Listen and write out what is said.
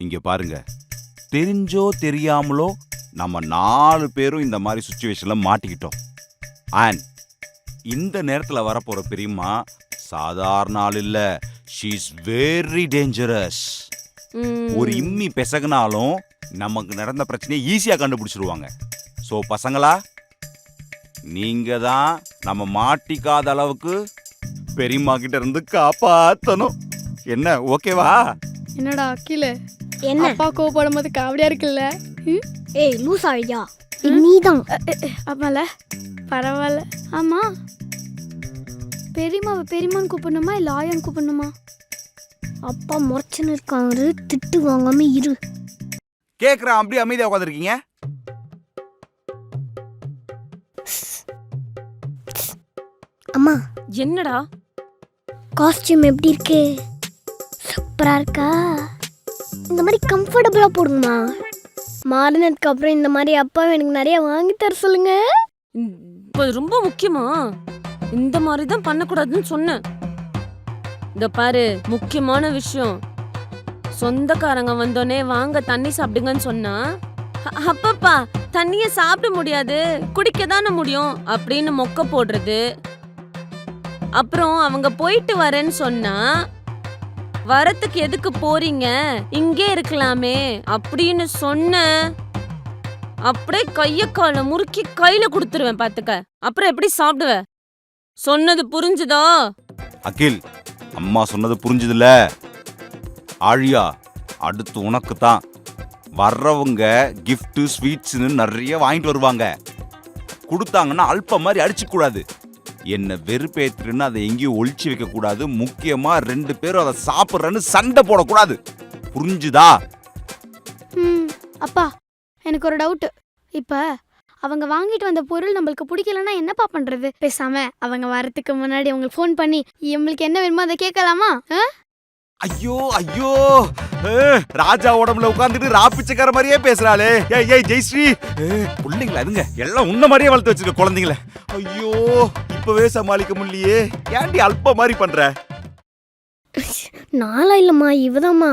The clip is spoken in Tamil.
இங்க பாருங்க, தெரிஞ்சோ தெரியாமலோ நம்ம 4 பேரும் இந்த மாதிரி சுச்சுவேஷன்ல மாட்டிக்கிட்டோம். அண்ட் இந்த நேரத்துல வரப்போற பெரியம்மா சாதாரண ஆள் இல்ல. She is very dangerous. ஒரு இம்மி பெசகுனாலும் நமக்கு நடந்த பிரச்சனையை ஈஸியா கண்டுபிடிச்சிருவாங்க. ஸோ பசங்களா, நீங்க தான் நம்ம மாட்டிக்காத அளவுக்கு பெரியம்மா கிட்ட இருந்து காப்பாத்தணும். என்ன ஓகேவா? என்னடா அகில, என்ன அப்பா கோவப்படும் போது காவடியா இருக்குல்ல? ஏய் லூஸ் ஆயியா நீதான். ஆமால, பரவாயில்ல. ஆமா, பெரியம்மாவை பெரியம்மான்னு கூப்பிடணுமா இல்லை ஆயான்னு கூப்பிடணுமா? அப்பா முறைச்சுன்னு இருக்காரு, திட்டு வாங்காம இரு. கேக்குறேன், அப்படியே அமைதியா உட்காந்துருக்கீங்க. அம்மா என்னடா காஸ்டியூம் எப்படி இருக்கு? சூப்பரா இருக்கா? இந்த மாதிரி கம்ஃபர்டபுளா போடுங்கம்மா. மாறினதுக்கு அப்புறம் இந்த மாதிரி அப்பா எனக்கு நிறைய வாங்கி தர சொல்லுங்க. இப்போ ரொம்ப முக்கியமா? இந்த மாதிரி தான் பண்ணக்கூடாதுன்னு சொன்னேன். இந்த பாரு, முக்கியமான விஷயம். சொந்தக்காரங்க வந்தோடனே வாங்க தண்ணி சாப்பிடுங்கன்னு சொன்னா, அப்பப்பா தண்ணிய சாப்பிட முடியாது, குடிக்க தானே முடியும் அப்படின்னு மொக்க போடுறது. அப்புறம் அவங்க போயிட்டு வரேன்னு சொன்னா, வரத்துக்கு எதுக்கு போறீங்க, இங்கே இருக்கலாமே அப்படின்னு சொன்ன, அப்படியே கைய கால முறுக்கி கையில கொடுத்துருவேன் பாத்துக்க. அப்புறம் எப்படி சாப்பிடுவ? சொன்னது புரிஞ்சுதா? அகில், அம்மா சொன்னது புரிஞ்சுதுல? ஆழியா, அடுத்து உனக்கு தான். வர்றவங்க கிஃப்ட் ஸ்வீட்ஸ்னு நிறைய வாங்கிட்டு வருவாங்க. கொடுத்தாங்கன்னா அல்ப மாதிரி அடிச்சு கூடாது. என்ன வெறுப்பேற்றுன்னு அதை எங்கேயும் ஒழிச்சு வைக்க கூடாது. முக்கியமா 2 பேரும் அதை சாப்பிட்றன்னு சண்டை போடக்கூடாது. புரிஞ்சுதா? அப்பா, எனக்கு ஒரு டவுட். இப்ப அவங்க வாங்கிட்டு வந்த பொருள் நம்மளுக்கு பிடிக்கலன்னா என்னப்பா பண்றது? பேசாம அவங்க வரதுக்கு முன்னாடி அவங்களுக்கு ஃபோன் பண்ணி நம்மளுக்கு என்ன வேணுமோ அதை கேட்கலாமா? ஐயோ ஐயோ, ராஜா உடம்புல உட்காந்துட்டு ராப்பிச்சக்கார மாதிரியே பேசுறாளே. ஏய் ஏய் ஜெயஸ்ரீ, பிள்ளைங்களா அதுங்க எல்லாம் உன்ன மாதிரியே வளர்த்து வச்சிருக்க குழந்தைங்கள. ஐயோ, இப்பவே சமாளிக்க முடியலையே. ஏன்டி அல்ப மாதிரி பண்ற? நாளா இல்லம்மா, இவதாம்மா.